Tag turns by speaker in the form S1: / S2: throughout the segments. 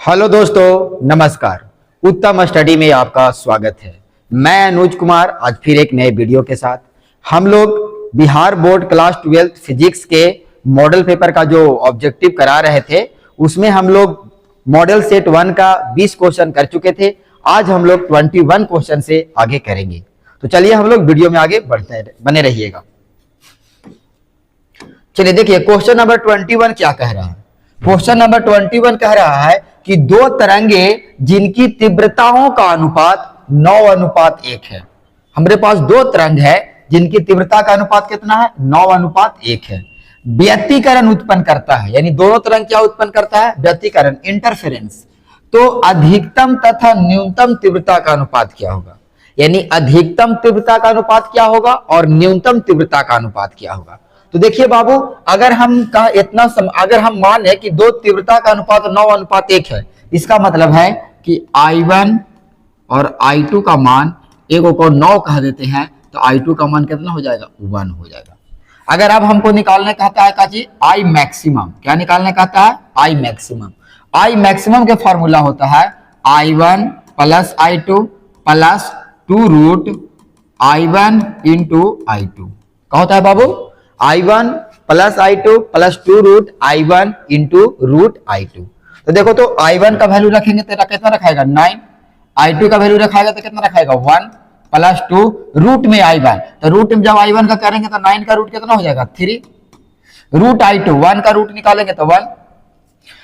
S1: Hello दोस्तों, नमस्कार। उत्तम स्टडी में आपका स्वागत है। मैं अनुज कुमार आज फिर एक नए वीडियो के साथ। हम लोग बिहार बोर्ड क्लास 12 फिजिक्स के मॉडल पेपर का जो ऑब्जेक्टिव करा रहे थे उसमें हम लोग मॉडल सेट 1 का 20 क्वेश्चन कर चुके थे। आज हम लोग 21 क्वेश्चन से आगे करेंगे। तो चलिए हम लोग वीडियो में आगे बने रहिएगा। चलिए देखिए क्वेश्चन नंबर 21 क्या कह रहा है। क्वेश्चन नंबर 21 कह रहा है कि दो तरंगे जिनकी तीव्रताओं का अनुपात 9:1 है। हमारे पास दो तरंग है जिनकी तीव्रता का अनुपात कितना है, 9:1 है। व्यतिकरण उत्पन्न करता है, यानी दोनों तरंग क्या उत्पन्न करता है, व्यतिकरण, इंटरफेरेंस। तो अधिकतम तथा न्यूनतम तीव्रता का अनुपात क्या होगा, यानी अधिकतम तीव्रता का अनुपात क्या होगा और न्यूनतम तीव्रता का अनुपात क्या होगा। तो देखिए बाबू, अगर हम माने कि दो तीव्रता का अनुपात 9:1 है, इसका मतलब है कि I1 और I2 का मान, एक को 9 कह देते हैं तो I2 का मान कितना हो जाएगा, 1 हो जाएगा। अगर अब हमको निकालने कहता है काजी I मैक्सिमम, क्या निकालने कहता है, I मैक्सिमम। I मैक्सिमम के फॉर्मूला होता है I1 plus I2 plus 2 √I1 into I2। क्या होता है बाबू, I1 plus I2 plus 2 √I1 into √I2। तो देखो, तो I1 का वैल्यू रखेंगे तो कितना रखाएगा, 9। I2 का वैल्यू रखाएगा तो कितना रखाएगा, 1 प्लस 2 रूट में I1। तो रूट में जब I1 का करेंगे तो 9 का रूट कितना हो जाएगा, 3 √I2। 1 का रूट निकालेंगे तो 1,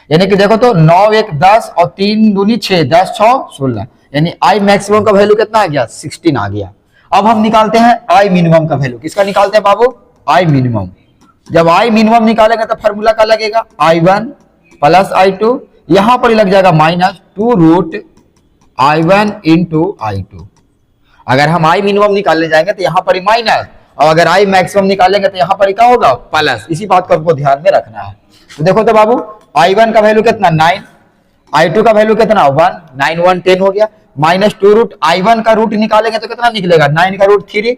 S1: यानी कि देखो तो 9 1 10 और 3 दूनी 6, 10 6 16, यानी I मैक्सिमम का वैल्यू कितना आ गया, 16 आ गया। अब हम निकालते हैं I मिनिमम का वैल्यू। किसका निकालते हैं बाबू, I मिनिमम। जब I मिनिमम निकालेंगे तो फॉर्मूला का लगेगा I1 प्लस I2, यहां पर लग जाएगा माइनस 2 √I1 इंटू I2। अगर हम I मिनिमम निकालने जाएंगे तो यहां पर माइनस, और अगर I मैक्सिमम निकालेंगे तो यहां पर क्या होगा, प्लस। इसी बात को आपको ध्यान में रखना है। तो देखो तो बाबू, I1 का वैल्यू कितना, 9, I2 का वैल्यू कितना, 1, 9 1 10 हो गया। माइनस 2 √I1 का रूट निकालेंगे तो कितना निकलेगा, 9 का रूट 3।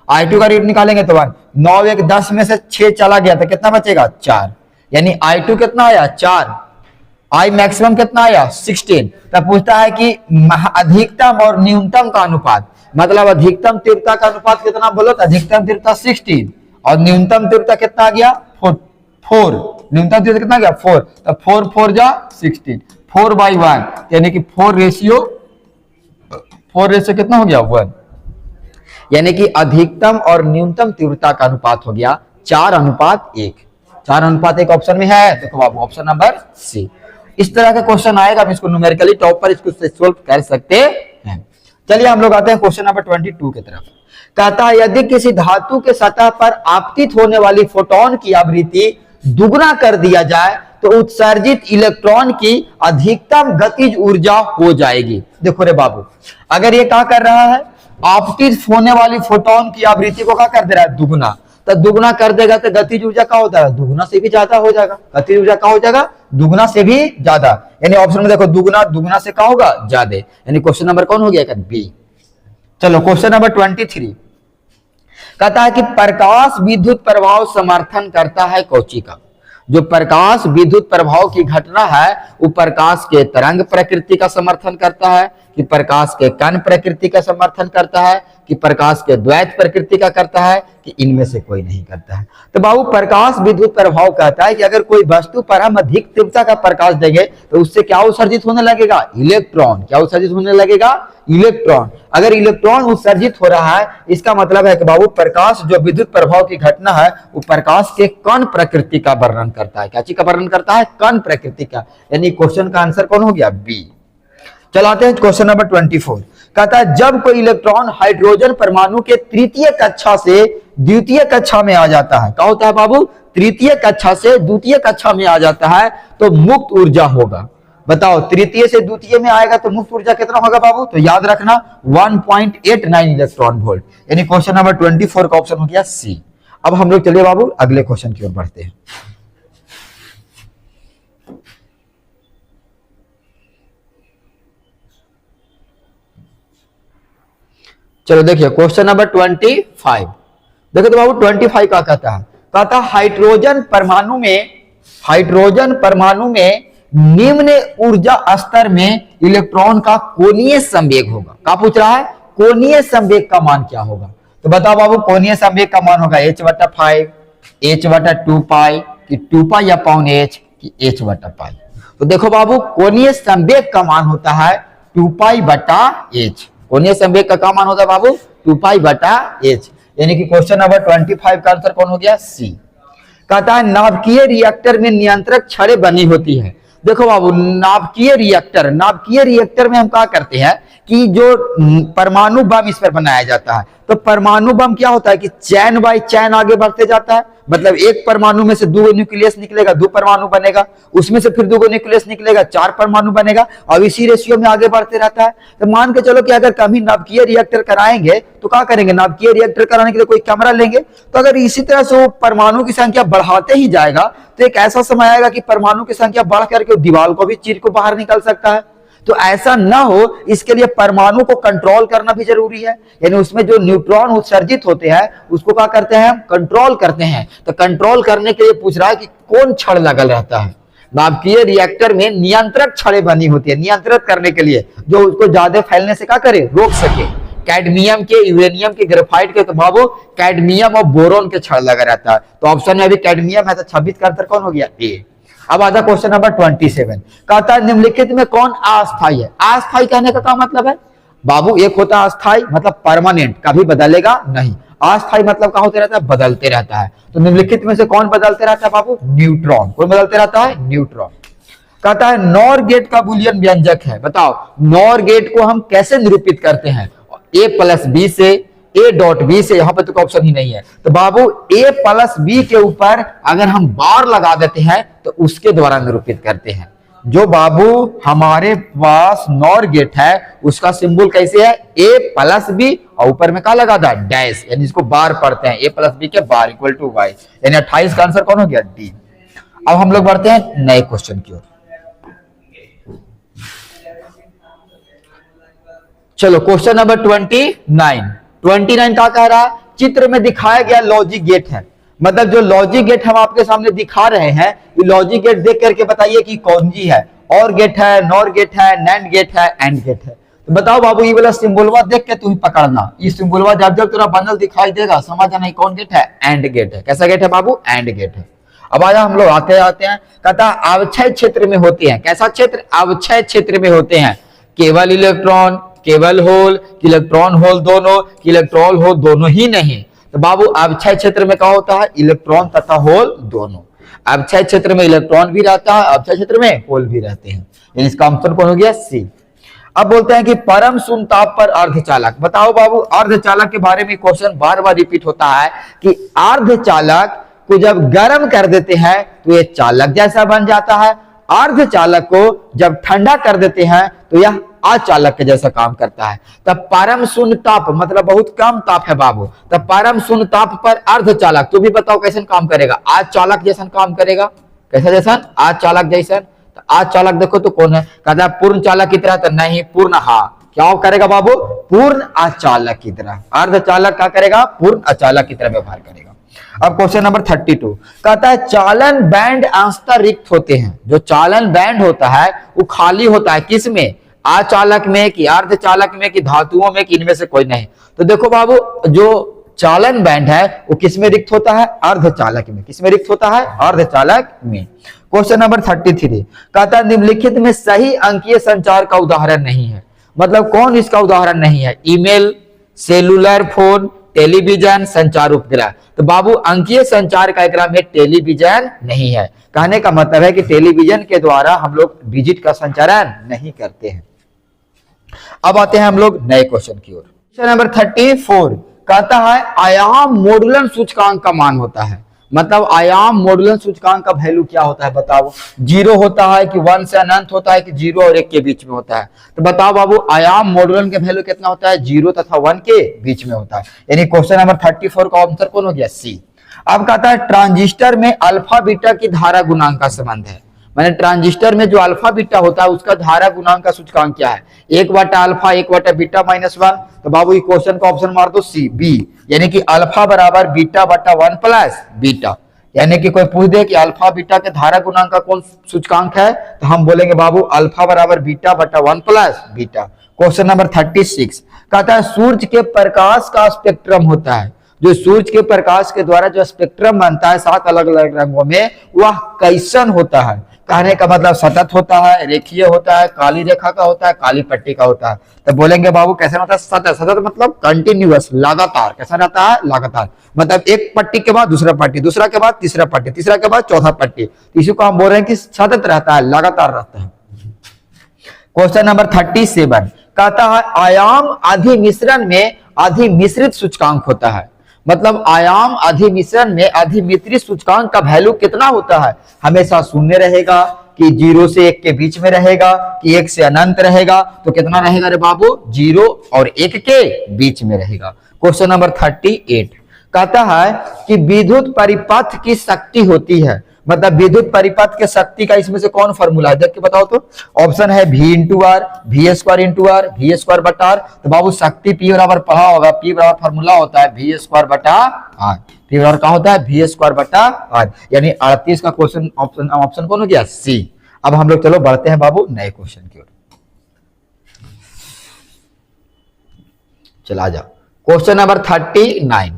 S1: I2 का रूट निकालेंगे तो 1, 9 1 10 में से 6 चला गया तो कितना बचेगा, 4, यानी I2 कितना आया, 4। I मैक्सिमम कितना आया, 16। तब पूछता है कि अधिकतम और न्यूनतम का अनुपात, मतलब अधिकतम तीव्रता का अनुपात कितना बोलो, तो अधिकतम तीव्रता 16 और न्यूनतम तीव्रता कितना आ गया, 4। न्यूनतम तीव्रता कितना आ गया, 4। तो 4 4 जा 16, 4/1, यानी कि 4 रेशियो कितना हो गया, 1, यानी कि अधिकतम और न्यूनतम तीव्रता का अनुपात हो गया 4:1। 4:1 ऑप्शन में है, देखो बाबू ऑप्शन नंबर सी। इस तरह का क्वेश्चन आएगा, हम इसको न्यूमेरिकली टॉप पर इसको सोल्व कर सकते हैं। चलिए हम लोग आते हैं क्वेश्चन नंबर 22 की तरफ। कहता है यदि किसी धातु के सतह पर आपतित होने वाली फोटोन की आवृत्ति दुगुना कर दिया जाए तो उत्सर्जित इलेक्ट्रॉन की अधिकतम गतिज ऊर्जा हो जाएगी। देखो रे बाबू, अगर ये क्या कर रहा है, आपतित होने वाली फोटोन की आवृत्ति को क्या कर दे रहा है, दुगुना। तो दुगुना कर देगा तो गतिज ऊर्जा क्या होता है, दुगुना से भी ज्यादा हो जाएगा। गतिज ऊर्जा क्या हो जाएगा, दुगुना से भी ज्यादा, यानी ऑप्शन में देखो दुगुना से क्या होगा, ज्यादा, यानी क्वेश्चन नंबर कौन हो गया, बी। चलो क्वेश्चन नंबर 23 कहता है कि प्रकाश विद्युत प्रभाव समर्थन करता है कौची का। जो प्रकाश विद्युत प्रभाव की घटना है वो प्रकाश के तरंग प्रकृति का समर्थन करता है, कि प्रकाश के कण प्रकृति का समर्थन करता है, कि प्रकाश के द्वैत प्रकृति का करता है, कि इनमें से कोई नहीं करता है। तो बाबू प्रकाश विद्युत प्रभाव कहता है कि अगर कोई वस्तु पर हम अधिक तीव्रता का प्रकाश देंगे तो उससे क्या उत्सर्जित होने लगेगा, इलेक्ट्रॉन। क्या उत्सर्जित होने लगेगा, इलेक्ट्रॉन। अगर इलेक्ट्रॉन उत्सर्जित हो रहा है, इसका मतलब है कि बाबू प्रकाश जो विद्युत प्रभाव की घटना है वो प्रकाश के कण प्रकृति का वर्णन करता है। क्या चीज का वर्णन करता है, कण प्रकृति का, यानी क्वेश्चन का आंसर कौन हो गया, बी। चलाते हैं क्वेश्चन नंबर 24। कहता है जब कोई इलेक्ट्रॉन हाइड्रोजन परमाणु के तृतीय कक्षा से द्वितीय कक्षा में आ जाता है, क्या होता है बाबू, तृतीय कक्षा से द्वितीय कक्षा में आ जाता है तो मुक्त ऊर्जा होगा। बताओ, तृतीय से द्वितीय में आएगा तो मुक्त ऊर्जा कितना होगा बाबू, तो याद रखना 1.89 इलेक्ट्रॉन वोल्ट, यानी क्वेश्चन नंबर 24 का ऑप्शन हो गया सी। अब हम लोग चलिए बाबू अगले क्वेश्चन की ओर बढ़ते हैं। चलो देखिए क्वेश्चन नंबर 25। देखो तो बाबू 25 का कहता है, हाइड्रोजन परमाणु में निम्न ऊर्जा स्तर में इलेक्ट्रॉन का कोणीय संवेग होगा। क्या पूछ रहा है? कोणीय संवेग का मान क्या होगा? तो बताओ बाबू, कोणीय संवेग का मान होगा h/5, h/2 कि 2 अपॉन h कि h/पाई। तो देखो बाबू, कोणीय संवेग का मान होता है 2π/h। कोणीय संवेग का क्या मान होता है बाबू? 2π/h। यानी कि क्वेश्चन नंबर 25 का आंसर कौन हो गया? सी। कहता है नाभिकीय रिएक्टर में नियंत्रक छड़ें बनी होती है। देखो बाबू, नाभिकीय रिएक्टर में हम क्या करते हैं कि जो परमाणु बम इस पर बनाया जाता है, तो परमाणु बम क्या होता है कि चैन बाय चैन आगे बढ़ते जाता है। मतलब एक परमाणु में से 2 न्यूक्लियस निकलेगा, 2 परमाणु बनेगा, उसमें से फिर 2 न्यूक्लियस निकलेगा, 4 परमाणु बनेगा, और इसी रेशियो में आगे बढ़ते रहता है। तो मान के चलो कि अगर कभी नाभिकीय रिएक्टर कराएंगे तो क्या करेंगे? नाभिकीय रिएक्टर कराने के लिए कोई कैमरा लेंगे, तो अगर इसी तरह से वो परमाणु की संख्या बढ़ाते ही जाएगा तो एक ऐसा समय आएगा कि परमाणु की संख्या बढ़ करके दीवार को भी चीर को बाहर निकल सकता है। तो ऐसा ना हो, इसके लिए परमाणु को कंट्रोल करना भी जरूरी है। यानी उसमें जो न्यूट्रॉन उत्सर्जित होते हैं उसको क्या करते हैं? कंट्रोल करते हैं। तो कंट्रोल करने के लिए पूछ रहा है कि कौन छड़ लगल रहता है? नाभिकीय रिएक्टर में नियंत्रक छड़ें बनी होती है, नियंत्रित करने के लिए, जो उसको ज्यादा फैलने से क्या करे? रोक सके। कैडमियम के, यूरेनियम के, ग्रेफाइट के, तो बाबू कैडमियम और बोरोन के छड़ लगा रहता है। तो ऑप्शन में अभी कैडमियम है, तो 26 का आंसर कौन हो गया? ए। अब आता क्वेश्चन नंबर 27। कहता है निम्नलिखित में कौन अस्थायी है? अस्थायी कहने का क्या मतलब है बाबू? एक होता है अस्थायी, मतलब परमानेंट, कभी बदलेगा नहीं। अस्थायी मतलब क्या होते रहता है? बदलते रहता है। तो निम्नलिखित में से कौन बदलते रहता है बाबू? न्यूट्रॉन। कौन बदलते रहता है? न्यूट्रॉन। कहता है नॉर गेट का बुलियन व्यंजक है। बताओ नॉर गेट को हम कैसे निरूपित करते हैं? a+b से, a.b से, यहां पर तो ऑप्शन ही नहीं है। तो बाबू a+b के ऊपर अगर हम बार लगा देते हैं तो उसके द्वारा निरूपित करते हैं। जो बाबू हमारे पास नॉर गेट है उसका सिंबल कैसे है? a+b और ऊपर में क्या लगा था? डैश, यानी इसको बार पढ़ते हैं। a+b के बार इक्वल टू y, यानी 28 का आंसर कौन हो गया? डी। अब हम लोग बढ़ते हैं नए क्वेश्चन की ओर। चलो क्वेश्चन नंबर 29 क्या कह रहा है? चित्र में दिखाया गया लॉजिक गेट है। मतलब जो लॉजिक गेट हम आपके सामने दिखा रहे हैं, ये लॉजिक गेट देख करके बताइए कि कौन सी है। और गेट है, नॉर गेट है, नैंड गेट है, एंड गेट है। तो बताओ बाबू, ये वाला सिंबलवा देख के तुम पकड़ना। ये सिंबलवा जब जब तेरा बंडल दिखाई देगा समझ जाना कौन गेट है? एंड गेट है। कैसा गेट है बाबू? एंड गेट है। अब आजा हम लोग आते हैं। कहता अवक्षय क्षेत्र में होते हैं। कैसा क्षेत्र? अवक्षय क्षेत्र में होते हैं। केवल इलेक्ट्रॉन, केवल होल, इलेक्ट्रॉन होल दोनों, इलेक्ट्रॉन होल दोनों ही नहीं। तो बाबू अवक्षय क्षेत्र में क्या होता है? इलेक्ट्रॉन तथा होल दोनों। अवक्षय क्षेत्र में इलेक्ट्रॉन भी रहता है, अवक्षय क्षेत्र में होल भी रहते हैं। यानी इसका आंसर कौन हो गया? सी। अब बोलते हैं कि परम शून्य ताप पर अर्धचालक। बताओ बाबू, अर्धचालक के बारे में क्वेश्चन बार बार रिपीट होता है कि अर्धचालक को जब गर्म कर देते हैं तो ये चालक जैसा बन जाता है, अर्धचालक को जब ठंडा कर देते हैं तो यह अचालक के जैसा काम करता है। तब परम शून्य ताप मतलब बहुत कम ताप है बाबू, तब परम शून्य ताप पर अर्धचालक, तो भी बताओ कैसे काम करेगा? अचालक जैसा काम करेगा। कैसा जैसा? अचालक जैसा। तो अचालक देखो तो कौन है? कहता है पूर्ण चालक की तरह। तो नहीं, पूर्ण क्या करेगा बाबू? पूर्ण अचालक की तरह। अर्धचालक क्या करेगा? पूर्ण अचालक की तरह व्यवहार करेगा। अब क्वेश्चन नंबर 32 कहता है चालन बैंड अंशतः रिक्त होते हैं। जो चालन बैंड होता है वो खाली होता है, किस में? अचालक में कि अर्धचालक में कि धातुओं में कि इनमें से कोई नहीं। तो देखो बाबू, जो चालन बैंड है वो किस में रिक्त होता है? अर्धचालक में। किस में रिक्त होता है? अर्धचालक में। क्वेश्चन नंबर 33 कहता है निम्नलिखित में सही अंकीय संचार का उदाहरण नहीं है। मतलब कौन इसका उदाहरण नहीं है? ईमेल, सेलुलर फोन, टेलीविजन, संचार उपग्रह। तो बाबू अंकीय संचार कार्यक्रम में टेलीविजन नहीं है। कहने का मतलब है कि टेलीविजन के द्वारा हम लोग डिजिट का संचारण नहीं करते हैं। अब आते हैं हम लोग नए क्वेश्चन की ओर। क्वेश्चन नंबर 34 कहता है आयाम मोडुलन सूचकांक का मान होता है। मतलब आयाम मोडुलन सूचकांक का वैल्यू क्या होता है? बताओ। 0 होता है कि 1 से अनंत होता है कि 0 और 1 के बीच में होता है? तो बताओ बाबू, आयाम मोडुलन के वैल्यू कितना होता है? 0 तथा 1 के बीच में होता है। यानी क्वेश्चन नंबर 34 का आंसर कौन हो गया? सी। अब कहता है ट्रांजिस्टर में अल्फा बीटा की धारा गुणांक का संबंध है। मैंने ट्रांजिस्टर में जो अल्फा बीटा होता है उसका धारा गुणांक का सूचकांक क्या है? 1/अल्फा 1/बीटा -1। तो बाबू ये क्वेश्चन का ऑप्शन मार दो सी, बी। यानी कि अल्फा बराबर बीटा बटा 1 प्लस बीटा। यानी कि कोई पूछ दे कि अल्फा बीटा के धारा गुणांक का कौन सूचकांक है, तो हम बोलेंगे बाबू अल्फा बराबर बीटा बटा 1 प्लस बीटा। क्वेश्चन नंबर 36 कहता है सूर्य के प्रकाश का स्पेक्ट्रम होता है, जो सूर्य के प्रकाश के द्वारा जो स्पेक्ट्रम बनता है 7 अलग अलग रंगों में, वह कैसन होता है। कहने का मतलब सतत होता है, रेखीय होता है, काली रेखा का होता है, काली पट्टी का होता है। तो बोलेंगे बाबू कैसे होता है, सतत। सतत मतलब कंटिन्यूअस, लगातार। कैसा रहता है, लगातार। मतलब एक पट्टी के बाद दूसरा पट्टी, दूसरा के बाद तीसरा पट्टी, तीसरा के बाद चौथा पट्टी, इसी को हम बोल रहे हैं कि सतत रहता है, लगातार रहता है। क्वेश्चन नंबर 37 कहता है आयाम अधिमिश्रण में अधिमिश्रित सूचकांक होता है। मतलब आयाम अधिमिश्रण में अधिमिश्रित सूचकांक का वैल्यू कितना होता है, हमेशा शून्य रहेगा कि 0 से 1 के बीच में रहेगा कि 1 से अनंत रहेगा। तो कितना रहेगा रे बाबू, 0 और 1 के बीच में रहेगा। क्वेश्चन नंबर 38 कहता है कि विद्युत परिपथ की शक्ति होती है। मतलब विद्युत परिपथ के शक्ति का इसमें से कौन फॉर्मूला है, देख के बताओ तो। ऑप्शन है V into R, V square into R, V square बटा आर। तो बाबू शक्ति P बराबर पढ़ा होगा, P बराबर फॉर्मूला होता है V स्क्वायर बटा आर। P बराबर क्या होता है, V स्क्वायर बटा आर। यानी 38 का क्वेश्चन ऑप्शन कौन हो गया, C। अब हम लोग चलो बढ़ते हैं बाबू नए क्वेश्चन की ओर। चला जाओ क्वेश्चन नंबर 39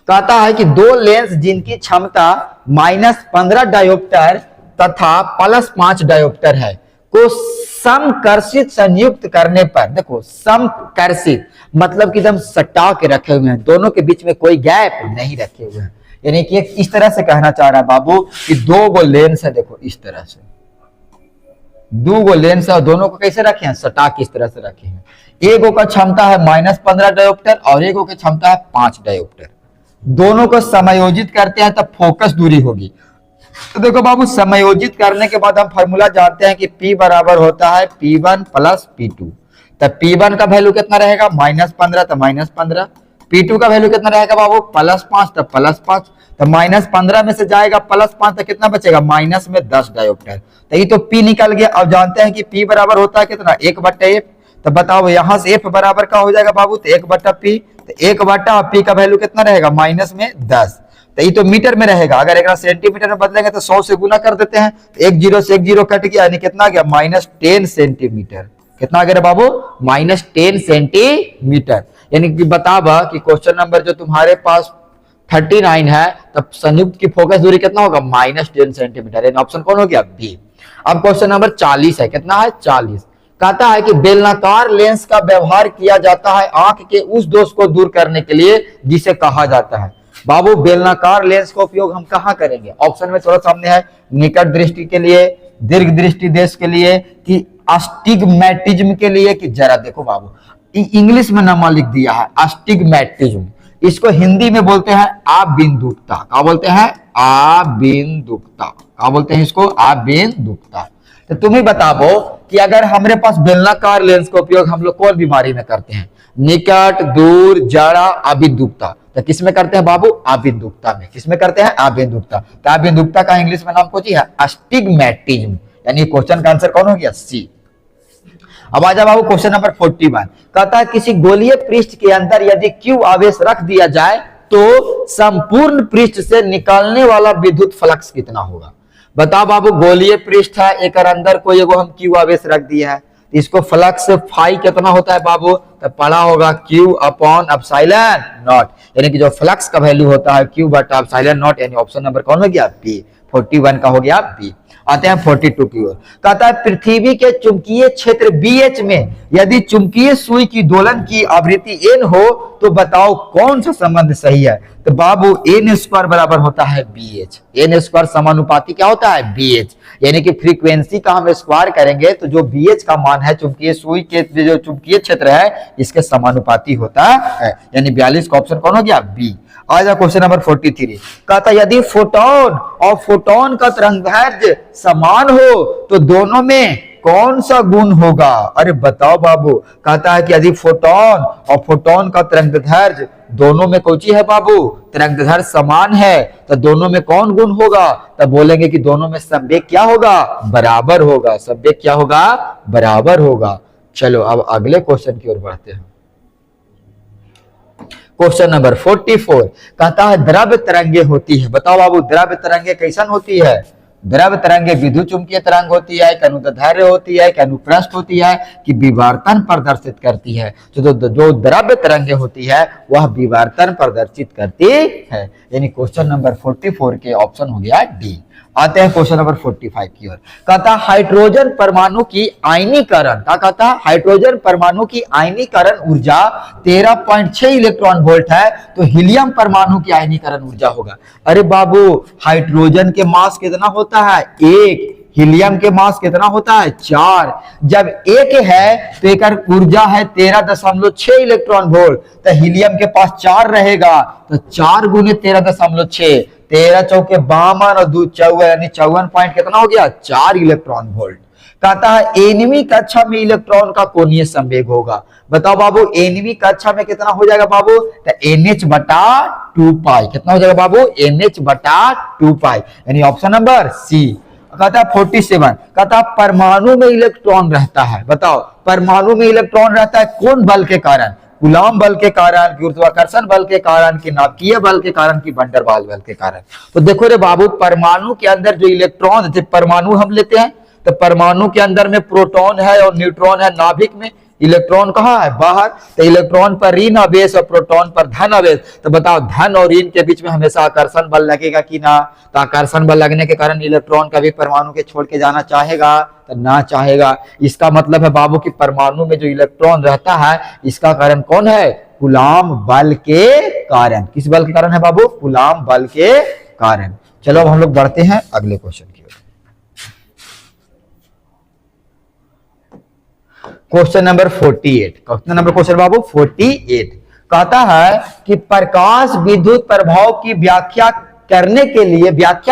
S1: कहता है कि दो लेंस जिनकी क्षमता -15 डायोप्टर तथा +5 डायोप्टर है को समकर्षित संयुक्त करने पर, देखो समकर्षित मतलब कि एकदम सटा के रखे हुए हैं, दोनों के बीच में कोई गैप नहीं रखे हुए हैं। यानी कि इस तरह से कहना चाह रहा है बाबू कि 2 गो लेंस है, देखो इस तरह से 2 गो लेंस है और दोनों को कैसे रखे हैं, सटा के इस तरह से रखे हैं। एगो का क्षमता है -15 डायोप्टर और एगो की क्षमता है 5 डायोप्टर। दोनों को समायोजित करते हैं तब फोकस दूरी होगी। तो देखो बाबू समायोजित करने के बाद हम फॉर्मूला जानते हैं कि P बराबर होता है P1 प्लस P2। तब P1 का वैल्यू कितना रहेगा, -15 तो -15। P2 का वैल्यू कितना रहेगा बाबू, +5 तो +5। तो -15 में से जाएगा +5 तो कितना बचेगा, माइनस में 10 डायोप्टर। तो ये तो P निकल गया। अब जानते हैं कि P बराबर होता है कितना, 1/f। तो बताओ यहां से F बराबर का हो जाएगा बाबू, तो 1/P। तो 1/P का वैल्यू कितना रहेगा, माइनस में 10। तो ये तो मीटर में रहेगा। अगर एक सेंटीमीटर में बदलेंगे तो 100 से गुना कर देते हैं। तो 1 0 से 1 0 कट गया, यानी कितना गया, -10 सेंटीमीटर। कितना आ गया बाबू, -10 सेंटीमीटर। यानी कि बतावा कि क्वेश्चन नंबर जो तुम्हारे पास 39 है, तब संयुक्त की फोकस दूरी कितना होगा, -10 सेंटीमीटर। यानी ऑप्शन कौन हो गया, बी। अब क्वेश्चन नंबर 40 है, कितना है, 40। कहता है कि बेलनाकार लेंस का व्यवहार किया जाता है आंख के उस दोष को दूर करने के लिए जिसे कहा जाता है। बाबू बेलनाकार लेंस का उपयोग हम कहाँ करेंगे, ऑप्शन में थोड़ा सामने है, निकट दृष्टि के लिए, दीर्घ दृष्टि देश के लिए, कि अस्टिग्मैटिज्म के लिए, कि जरा देखो बाबू इंग्लिश में नाम लिख दिया है अस्टिग्मैटिज्म। इसको हिंदी में बोलते हैं आबिंदुकता। क्या बोलते हैं, आबिंदुकता। क्या बोलते हैं इसको, आबिंदुकता। तो तुम ही बताओ कि अगर हमारे पास बेलनाकार लेंस का उपयोग हम लोग कौन बीमारी में करते हैं, निकट, दूर, जड़ा, आबिंदुकता। तो किस में करते हैं बाबू, आबिंदुकता में। किस में करते हैं, आबिंदुकता। तो आबिंदुकता का इंग्लिश में नाम कौन है, अस्टिग्मैटिज्म। यानी क्वेश्चन का आंसर कौन हो गया, सी। अब आ जाओ बाबू क्वेश्चन नंबर 41। कहता है किसी गोलीय पृष्ठ के अंदर यदि Q आवेश रख दिया जाए तो संपूर्ण पृष्ठ से निकलने वाला विद्युत फ्लक्स कितना होगा। बताओ बाबू गोलीय पृष्ठ है, एक अंदर कोई एगो हम Q आवेश रख दिया है, इसको फ्लक्स फाई कितना होता है बाबू, तो पढ़ा होगा Q/ε0। यानी कि जो फ्लक्स का वैल्यू होता है Q/ε0। यानी ऑप्शन नंबर कौन हो गया, बी। 41 का हो गया बी। आते हैं 42 की ओर। कहता है पृथ्वी के चुंबकीय क्षेत्र BH में यदि चुंबकीय सुई की दोलन की आवृत्ति n हो तो बताओ कौन सा संबंध सही है। तो बाबू n² बराबर होता है BH। n² समानुपाती क्या होता है, BH। यानी कि फ्रीक्वेंसी का हम स्क्वायर करेंगे तो जो BH का मान है चुंबकीय सुई के जो चुंबकीय क्षेत्र है इसके समानुपाती होता है। यानी 42 का ऑप्शन कौन हो गया, बी। आ जाओ क्वेश्चन नंबर 43। कहता यदि फोटोन और फोटोन का तरंगदैर्घ्य समान हो तो दोनों में कौन सा गुण होगा। अरे बताओ बाबू, कहता है कि यदि फोटोन और फोटोन का तरंगदैर्घ्य दोनों में कौन सी है बाबू, तरंगदैर्घ्य समान है, तो दोनों में कौन गुण होगा। तब बोलेंगे कि दोनों में संवेग क्या होगा, बराबर होगा। संवेग क्या होगा, बराबर होगा। चलो अब अगले क्वेश्चन की ओर बढ़ते हैं। क्वेश्चन नंबर 44 कहता है द्रव्य तरंगे होती है। बताओ बाबू द्रव्य तरंगे कैसन होती है? द्रव्य तरंगे विद्युत चुंबकीय तरंग होती है, कि अनुदैर्ध्य होती है, कि अनुप्रस्थ होती है, कि विवर्तन प्रदर्शित करती है। जो द्रव्य तरंगे होती है वह विवर्तन प्रदर्शित करती है। यानी क्वेश्चन नंबर 44 के ऑप्शन हो गया डी। आते हैं क्वेश्चन नंबर 45 की ओर। कहता हाइड्रोजन परमाणु की आयनीकरण, क्या कहता है? हाइड्रोजन परमाणु की आयनीकरण ऊर्जा 13.6 इलेक्ट्रॉन वोल्ट है, तो हीलियम परमाणु की आयनीकरण ऊर्जा होगा। अरे बाबू हाइड्रोजन के मास कितना होता है? 1। हीलियम के मास कितना होता है? 4। जब 1 है तो एक ऊर्जा है 13.6 इलेक्ट्रॉन वोल्ट, तो हीलियम के पास 4 रहेगा, तो 4 गुने 13.6, 13 चौके 52 और 2 54, यानी 54 पॉइंट कितना हो गया? 4 इलेक्ट्रॉन वोल्ट। कहता है एनवीं कक्षा में इलेक्ट्रॉन का कोणीय संवेग होगा। बताओ बाबू एनवीं कक्षा में कितना हो जाएगा बाबू? तो NH बटा 2 पाई। कितना हो जाएगा बाबू? NH बटा 2 पाई, यानी ऑप्शन नंबर सी। कहता है 47 कहता है परमाणु में इलेक्ट्रॉन रहता है। बताओ परमाणु में इलेक्ट्रॉन रहता है कौन बल के कारण? कूलॉम बल के कारण, गुरुत्वाकर्षण बल के कारण, कि नाभिकीय बल के कारण, कि वैन डेर वाल्स बल के कारण। तो देखो रे बाबू परमाणु के अंदर जो इलेक्ट्रॉन, जैसे परमाणु हम लेते हैं तो परमाणु के अंदर में प्रोटॉन है और न्यूट्रॉन है, नाभिक में इलेक्ट्रॉन कहाँ है? बाहर। तो इलेक्ट्रॉन पर ऋण आवेश और प्रोटॉन पर धन आवेश। तो बताओ धन और ऋण के बीच में हमेशा आकर्षण बल लगेगा कि ना? तो आकर्षण बल लगने के कारण इलेक्ट्रॉन कभी परमाणु के छोड़ के जाना चाहेगा? तो ना चाहेगा। इसका मतलब है बाबू कि परमाणु में जो इलेक्ट्रॉन रहता है इसका कारण कौन है? कूलॉम बल के कारण। किस बल के कारण है बाबू? कूलॉम बल के कारण। चलो अब हम लोग बढ़ते हैं अगले क्वेश्चन की ओर। Question number 48। Question number question बाबू 48 कहता है कि प्रकाश विद्युत प्रभाव की व्याख्या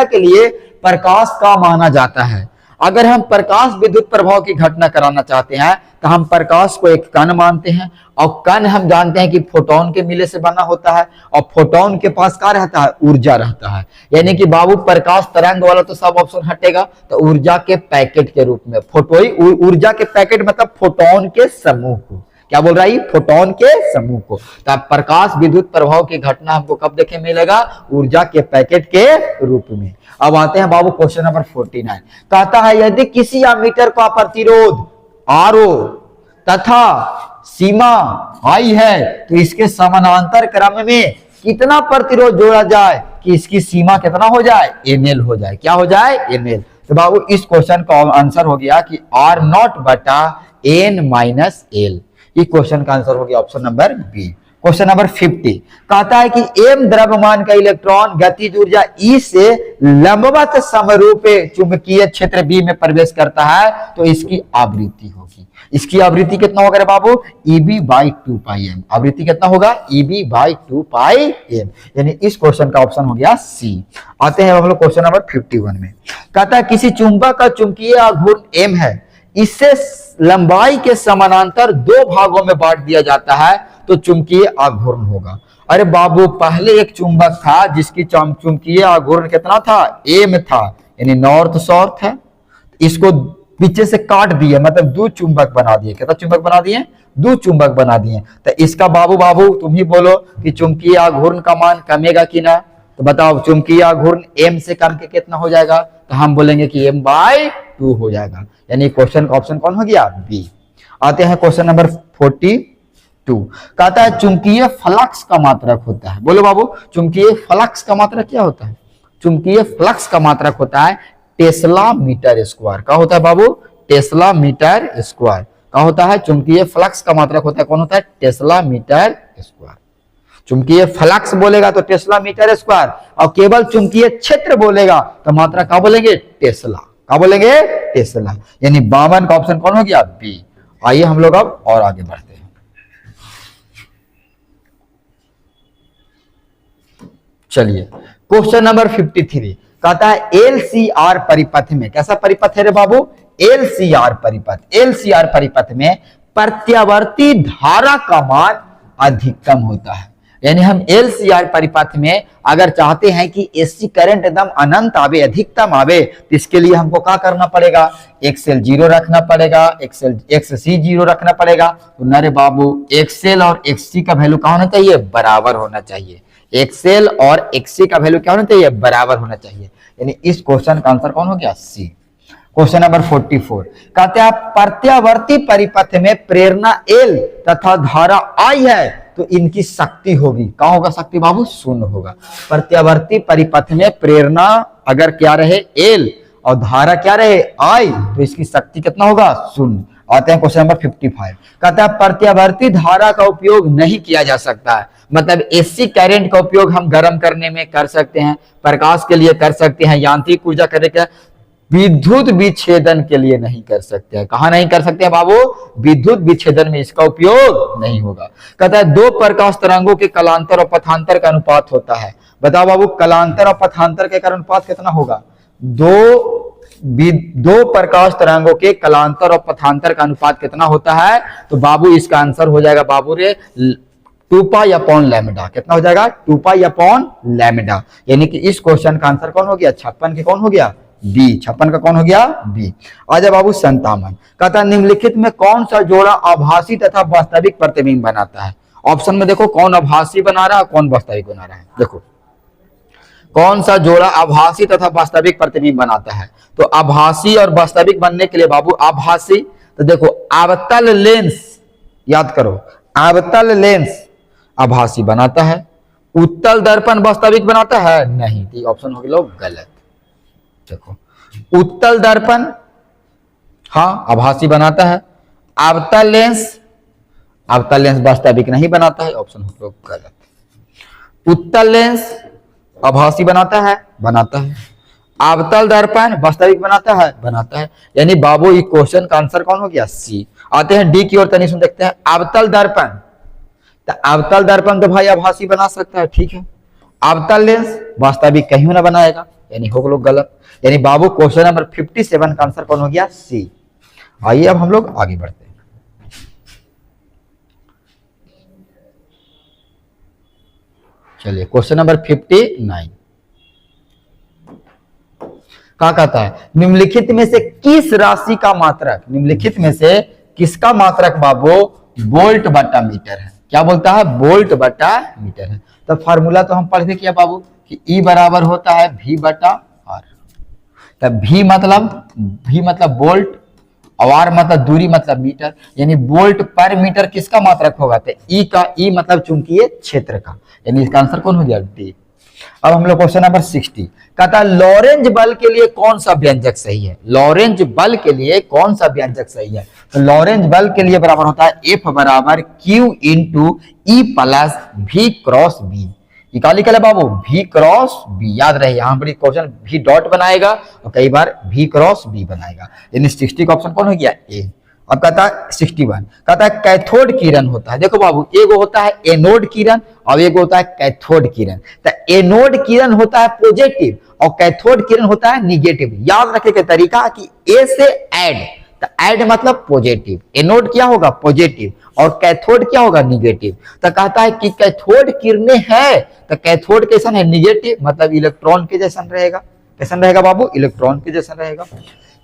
S1: के लिए प्रकाश का माना जाता है। अगर हम प्रकाश विद्युत प्रभाव की घटना कराना चाहते हैं तो हम प्रकाश को एक कण मानते हैं, और कण हम जानते हैं कि फोटोन के मिले से बना होता है, और फोटोन के पास क्या रहता है? ऊर्जा रहता है। यानी कि बाबू प्रकाश तरंग वाला तो सब ऑप्शन हटेगा, तो ऊर्जा के पैकेट के रूप में ऊर्जा के पैकेट मतलब फोटोन के समूह को। क्या बोल रहा है? फोटोन के समूह को। तो प्रकाश विद्युत प्रभाव की घटना हमको कब देखे मिलेगा? ऊर्जा के पैकेट के रूप में। अब आते हैं बाबू क्वेश्चन नंबर 49। कहता है यदि किसी एमीटर का प्रतिरोध RO तथा सीमा I है तो इसके समानांतर क्रम में कितना प्रतिरोध जोड़ा जाए कि इसकी सीमा कितना हो जाए? NL हो जाए। क्या हो जाए? NL। तो बाबू इस क्वेश्चन का आंसर हो गया कि R0 बटा N-L। ये क्वेश्चन का आंसर हो गया option number B. Question number 50 कहता है कि m द्रव्यमान का इलेक्ट्रॉन गतिज ऊर्जा E से लंबवत समरूपी चुंबकीय क्षेत्र B में प्रवेश करता है तो इसकी आवृत्ति होगी। इसकी आवृत्ति कितना होगा बाबू? EB by 2 pi m। आवृत्ति कितना होगा? EB by 2 pi m। यानी इस क्वेश्चन का ऑप्शन हो गया सी। आते हैं हम लोग क्वेश्चन नंबर 51 में। कहता है किसी चुंबक का चुंबकीय आघूर्ण m है, इससे लंबाई के समानांतर 2 भागों में बांट दिया जाता है तो चुंबकीय आघूर्ण होगा। अरे बाबू पहले एक चुंबक था जिसकी चुंबकीय आघूर्ण कितना था? m था, यानी नॉर्थ साउथ है। इसको पीछे से काट दिए, मतलब 2 चुंबक बना दिए। कितना चुंबक बना दिए? 2 चुंबक बना दिए। तो इसका बाबू तुम ही बोलो कि चुंबकीय आघूर्ण का मान कमेगा कि ना? तो बताओ चुंबकीय आघूर्ण m से कम के कितना हो जाएगा? तो हम बोलेंगे कि m बाई 2 हो जाएगा। यानी क्वेश्चन का ऑप्शन कौन हो गया? बी। आते हैं क्वेश्चन नंबर 42। कहता है चुंबकीय फ्लक्स का मात्रक होता है। बोलो बाबू चुंबकीय फ्लक्स का मात्रक क्या होता है? चुंबकीय फ्लक्स का मात्रक होता है टेस्ला मीटर स्क्वायर। क्या होता है बाबू? Tesla meter square. क्या होता है? चुंबकीय फ्लक्स का मात्रक होता है कौन होता है? Tesla meter square. चुंबकीय फ्लक्स बोलेगा तो टेस्ला मीटर स्क्वायर, और केवल चुंबकीय क्षेत्र बोलेगा तो मात्रा क्या बोलेंगे? टेस्ला। क्या बोलेंगे? टेस्ला। यानी 52 का ऑप्शन कौन हो गया? बी। आइए हम लोग अब और आगे बढ़ते हैं। चलिए क्वेश्चन नंबर 53 कहता है LCR परिपथ में, कैसा परिपथ है रे बाबू? LCR परिपथ। LCR परिपथ में प्रत्यावर्ती धारा का मान अधिकतम होता है। यानी हम LCR परिपथ में अगर चाहते हैं कि AC करंट एकदम अनंत आवे, अधिकतम आवे, तो इसके लिए हमको क्या करना पड़ेगा, XL 0 रखना पड़ेगा, XC 0 रखना पड़ेगा। तो नरे बाबू XL और XC का वैल्यू क्या होना चाहिए, बराबर होना चाहिए। XL और XC का वैल्यू क्या होना चाहिए, बराबर होना चाहिए। यानी इस क्वेश्चन का आंसर कौन हो गया, C। क्वेश्चन नंबर 44 कहते हैं प्रत्यावर्ती परिपथ में प्रेरणा L तथा धारा I है तो इनकी शक्ति होगी, क्या होगा शक्ति बाबू, शून्य होगा। प्रत्यावर्ती परिपथ में प्रेरणा अगर क्या रहे L और धारा क्या रहे I, तो इसकी शक्ति कितना होगा, शून्य। आते हैं क्वेश्चन नंबर 55 कहता है प्रत्यावर्ती धारा का उपयोग नहीं किया जा सकता है, मतलब AC करंट का उपयोग हम गर्म करने में कर सकते हैं, प्रकाश के लिए कर सकते हैं, यांत्रिक ऊर्जा करने के, विद्युत विच्छेदन के लिए नहीं कर सकते हैं। कहां नहीं कर सकते हैं बाबू, विद्युत विच्छेदन में इसका उपयोग नहीं होगा। कहता है दो प्रकाश तरंगों के कलांतर और पथांतर का अनुपात होता है। बताओ बाबू कलांतर और पथांतर के अनुपात कितना होगा, दो प्रकाश तरंगों के कलांतर और पथांतर का अनुपात कितना होता है, तो बाबू इसका आंसर हो जाएगा बाबू रे 2 पाई अपॉन लैम्डा। कितना हो जाएगा, 2 पाई अपॉन लैम्डा। यानी कि इस क्वेश्चन का आंसर कौन हो गया, 56 के कौन हो गया, बी। 56 का कौन हो गया, बी। आजा बाबू 57 कहता निम्नलिखित में कौन सा जोड़ा आभासी तथा वास्तविक प्रतिबिंब बनाता है। ऑप्शन में देखो कौन आभासी बना रहा है, कौन वास्तविक बना रहा है। देखो कौन सा जोड़ा आभासी तथा वास्तविक प्रतिबिंब बनाता है, तो आभासी और वास्तविक बनने के लिए बाबू आभासी, तो देखो अवतल लेंस, याद करो अवतल लेंस आभासी बनाता है, उत्तल दर्पण वास्तविक बनाता है नहीं, तो ऑप्शन हो गया गलत। देखो उत्तल दर्पण हाँ आभासी बनाता है, अवतल लेंस वास्तविक नहीं बनाता है, ऑप्शन हो गया गलत। उत्तल लेंस आभासी बनाता है, अवतल दर्पण वास्तविक बनाता है। यानी बाबू ये क्वेश्चन का आंसर कौन हो गया, सी। आते हैं डी की ओर, तनी सुन देखते हैं। अवतल दर्पण, तो अवतल दर्पण तो भाई आभासी बना सकता है, ठीक है। अवतल लेंस वास्तविक कहीं ना बनाएगा, यानी हो लोग गलत। यानी बाबू क्वेश्चन नंबर 57 का आंसर कौन हो गया, सी। आइए अब हम लोग आगे बढ़ते हैं। चलिए क्वेश्चन नंबर 59 क्या कहता है, निम्नलिखित में से किस राशि का मात्रक, निम्नलिखित में से किसका मात्रक बाबू वोल्ट बटा मीटर है। क्या बोलता है, वोल्ट बटा मीटर है। तो फार्मूला तो हम पढ़ के किया बाबू कि E बराबर होता है V बटा R। तब V मतलब वोल्ट और R मतलब दूरी मतलब मीटर, यानी वोल्ट पर मीटर किसका मात्रक होगा, तो E मतलब चुंबकीय क्षेत्र का, यानी इसका आंसर कौन हो गया, डी। अब हम लोग क्वेश्चन नंबर 60 कहता है लॉरेंज बल के लिए कौन सा व्यंजक सही है। लॉरेंज बल के लिए कौन सा व्यंजक सही है, तो लॉरेंज बल के लिए बराबर होता है F बराबर Q into E plus V cross B। निकाली क्या बाबू, V क्रॉस B, याद रहे यहां पर क्वेश्चन V डॉट बनाएगा और कई बार V क्रॉस B बनाएगा, यानी 60 का ऑप्शन कौन हो गया, ए। अब कहता है 61 कहता है कैथोड किरण होता है। देखो बाबू एगो होता है एनोड किरण और एगो होता है कैथोड किरण। तो एनोड किरण होता है पॉजिटिव और कैथोड किरण होता है निगेटिव। याद रखे के तरीका कि ए से ऐड, तो ऐड मतलब पॉजिटिव, एनोड क्या होगा पॉजिटिव और कैथोड क्या होगा निगेटिव। तो कहता है कि कैथोड किरणें है, तो कैथोड कैसा है, निगेटिव, मतलब इलेक्ट्रॉन के जैसा रहेगा। कैसा रहेगा बाबू, इलेक्ट्रॉन के जैसा रहेगा।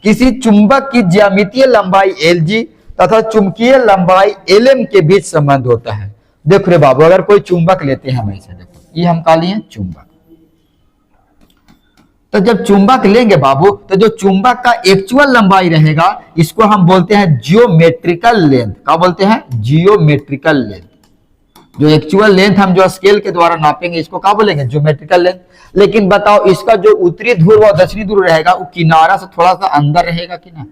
S1: किसी चुंबक की ज्यामितीय लंबाई Lg तथा चुंबकीय लंबाई Lm के बीच संबंध होता है। देखो रे बाबू अगर कोई चुंबक लेते हैं हम ऐसे, देखो ये हम का लिए चुंबक, तो जब चुंबक लेंगे बाबू तो जो चुंबक का एक्चुअल लंबाई रहेगा इसको हम बोलते हैं जियोमेट्रिकल लेंथ। क्या बोलते हैं, जियोमेट्रिकल लेंथ। जो एक्चुअल लेंथ हम जो स्केल के द्वारा नापेंगे इसको क्या बोलेंगे, ज्योमेट्रिकल लेंथ। लेकिन बताओ इसका जो उत्तरी ध्रुव और दक्षिणी ध्रुव रहेगा वो किनारा से थोड़ा सा अंदर रहेगा कि ना।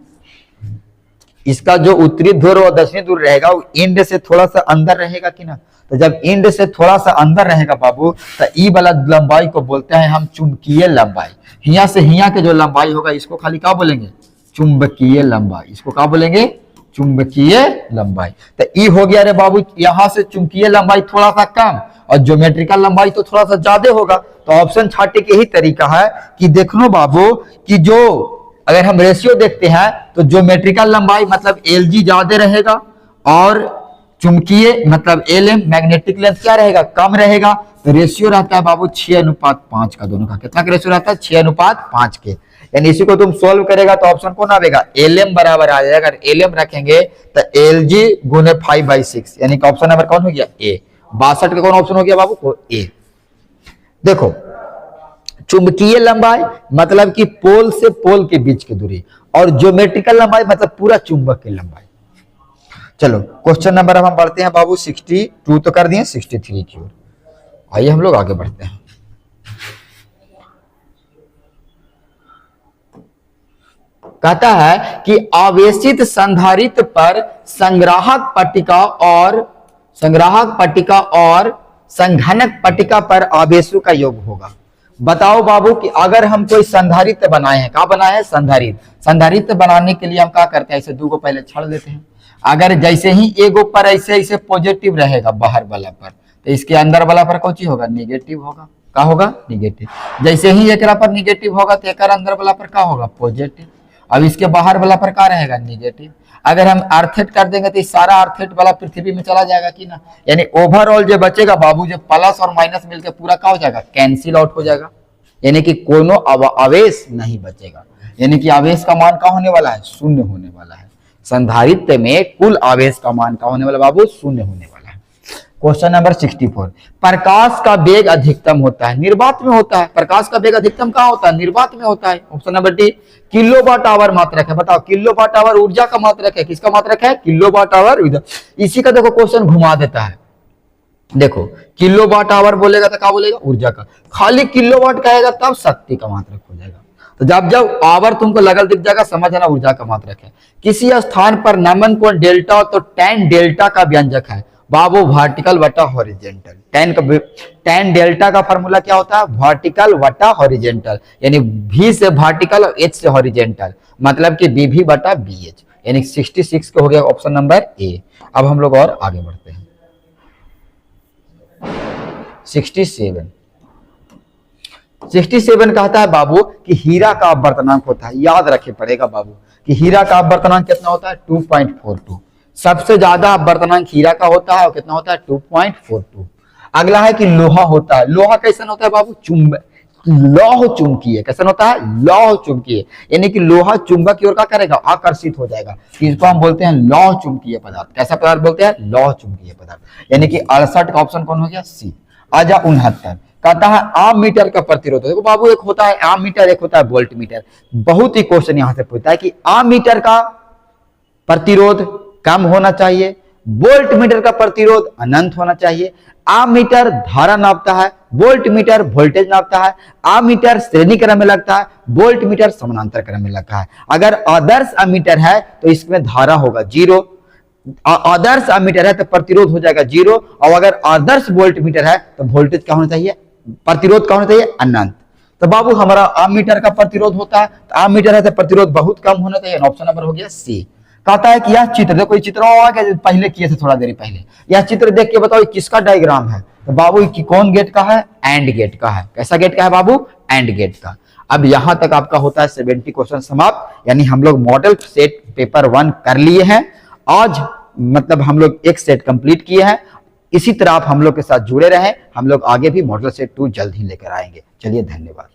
S1: इसका जो उत्तरी ध्रुव और दक्षिणी ध्रुव रहेगा वो इंड से थोड़ा सा अंदर रहेगा कि ना। तो जब इंड से थोड़ा सा अंदर रहेगा बाबू तो ई वाला लंबाई को बोलते हैं हम चुंबकीय लंबाई। हिया से हिया के जो लंबाई होगा इसको खाली क्या बोलेंगे, चुंबकीय लंबाई। इसको क्या बोलेंगे, चुंबकीय लंबाई। तो ई हो गया रे बाबू, यहां से चुंबकीय लंबाई थोड़ा सा कम और ज्योमेट्रिकल लंबाई तो थोड़ा सा ज्यादा होगा। तो ऑप्शन 6 के यही तरीका है कि देखो बाबू कि जो अगर हम रेशियो देखते हैं तो ज्योमेट्रिकल लंबाई मतलब Lg ज्यादा रहेगा और चुंबकीय मतलब एलएम, मैग्नेटिक लेंथ क्या रहेगा, कम रहेगा, तो रेशियो रहता है बाबू 6:5 का, दोनों का कितना का रेशियो रहता है, 6:5 के। यानी इसी को तुम सोल्व करेगा तो ऑप्शन कौन आएगा, एलएम बराबर आ जाएगा। अगर एलएम रखेंगे तो एलजी गुने 5/6, यानी कि ऑप्शन नंबर कौन हो गया, ए। 62 का कौन ऑप्शन हो गया बाबू, ए। देखो चुंबकीय लंबाई मतलब कि पोल से पोल के बीच की दूरी, और ज्योमेट्रिकल लंबाई मतलब पूरा चुंबक की लंबाई। चलो क्वेश्चन नंबर अब हम बढ़ते हैं बाबू 62 तो कर दिए, 63 की ओर आइए हम लोग आगे बढ़ते हैं। कहता है कि आवेशित संधारित्र पर संग्राहक पट्टिका और संघनक पट्टिका पर आवेशों का योग होगा। बताओ बाबू कि अगर हम कोई संधारित्र बनाए हैं, क्या बनाए हैं, संधारित्र बनाने के लिए हम क्या करते हैं, ऐसे दो को पहले छड़ देते हैं। अगर जैसे ही एगो पर ऐसे ऐसे पॉजिटिव रहेगा बाहर वाला पर, तो इसके अंदर वाला पर कौन सी होगा, निगेटिव होगा। क्या होगा, निगेटिव। जैसे ही एक पर निगेटिव होगा तो एक अंदर वाला पर क्या होगा, पॉजिटिव। अब इसके बाहर वाला पर क्या रहेगा, निगेटिव। अगर हम आर्थेट कर देंगे तो सारा आर्थेट वाला पृथ्वी में चला जाएगा कि ना, यानी ओवरऑल जो बचेगा बाबू, जो प्लस और माइनस मिलकर पूरा क्या हो जाएगा, कैंसिल आउट हो जाएगा, यानी कि कोनो आवेश नहीं बचेगा। यानी कि आवेश का मान क्या होने वाला है, शून्य होने वाला है। संधारित्र में कुल आवेश का मान क्या होने वाला बाबू, शून्य होने वाला है। क्वेश्चन नंबर 64, प्रकाश का वेग अधिकतम होता है, निर्वात में होता है। प्रकाश का वेग अधिकतम कहाँ होता है, निर्वात में होता है। Option number D, kilowatt hour मात्रक है। बताओ किलोवाट आवर ऊर्जा का मात्रक है, किसका मात्रक है, किलोवाट आवर। इसी का देखो क्वेश्चन घुमा देता है। देखो किलोवाट आवर बोलेगा तो क्या बोलेगा, ऊर्जा का। खाली किलोवाट कहेगा तब शक्ति का मात्रक हो जाएगा। तो जब आवर तुमको लगल दिख जाएगा समझ आना ऊर्जा का मात्रक है। किसी स्थान पर नमन कोण डेल्टा हो तो tan डेल्टा का व्यंजक है बाबू वर्टिकल वटा हॉरिजेंटल। tan डेल्टा का फॉर्मूला क्या होता है, वर्टिकल वटा हॉरिजेंटल, यानी v से वर्टिकल और h से हॉरिजेंटल, मतलब कि bv बटा bh, यानी 66 का हो गया ऑप्शन नंबर ए। अब हम लोग और आगे बढ़ते हैं। 67 कहता है बाबू कि हीरा का अपवर्तनांक होता है। याद रखे पड़ेगा बाबू कि हीरा का अपवर्तनांक कितना होता है, 2.42। सबसे ज्यादा अपवर्तनांक हीरा का होता है और कितना होता है, 2.42। अगला है कि लोहा होता है। लोहा कैसा होता है बाबू, लौह चुंबकीय। कैसा होता है, लौह चुंबकीय, यानी कि लोहा चुंबक की ओर क्या करेगा, आकर्षित हो जाएगा। इसको हम बोलते हैं लौह चुंबकीय पदार्थ। कैसा पदार्थ बोलते हैं, लौह चुंबकीय पदार्थ। यानी कि 68 का ऑप्शन कौन हो गया, सी। आजा 69 कहता है आम मीटर का प्रतिरोध। देखो बाबू एक होता है आम मीटर, एक होता है वोल्ट मीटर। बहुत ही क्वेश्चन यहां से पूछता है कि आम मीटर का प्रतिरोध कम होना चाहिए, वोल्ट मीटर का प्रतिरोध अनंत होना चाहिए। आम मीटर धारा नापता है, वोल्ट मीटर वोल्टेज नापता है। आम मीटर श्रेणी क्रम में लगता है, वोल्ट मीटर समानांतर क्रम में लगता है। अगर आदर्श अमीटर है तो इसमें धारा होगा 0, आदर्श अमीटर है तो प्रतिरोध हो जाएगा 0, और अगर आदर्श वोल्ट मीटर है तो वोल्टेज क्या होना चाहिए, प्रतिरोध क्या होना चाहिए, अनंत। तो बाबू हमारा आम मीटर का प्रतिरोध होता है, तो आम मीटर है तो प्रतिरोध बहुत कम होना चाहिए। ऑप्शन नंबर हो गया सी। कहता है कि यह चित्र, देखो चित्र पहले किए थे थोड़ा देर पहले, यह चित्र देख के बताओ किसका डायग्राम है। तो बाबू की कौन गेट का है, एंड गेट का है। कैसा गेट का है बाबू, एंड गेट का। अब यहां तक आपका होता है 70 क्वेश्चन समाप्त, यानी हम लोग मॉडल सेट पेपर 1 कर लिए हैं। आज मतलब हम लोग एक सेट कंप्लीट किए हैं। इसी तरह आप हम लोग के साथ जुड़े रहें, हम लोग आगे भी मॉडल सेट 2 जल्द ही लेकर आएंगे। चलिए धन्यवाद।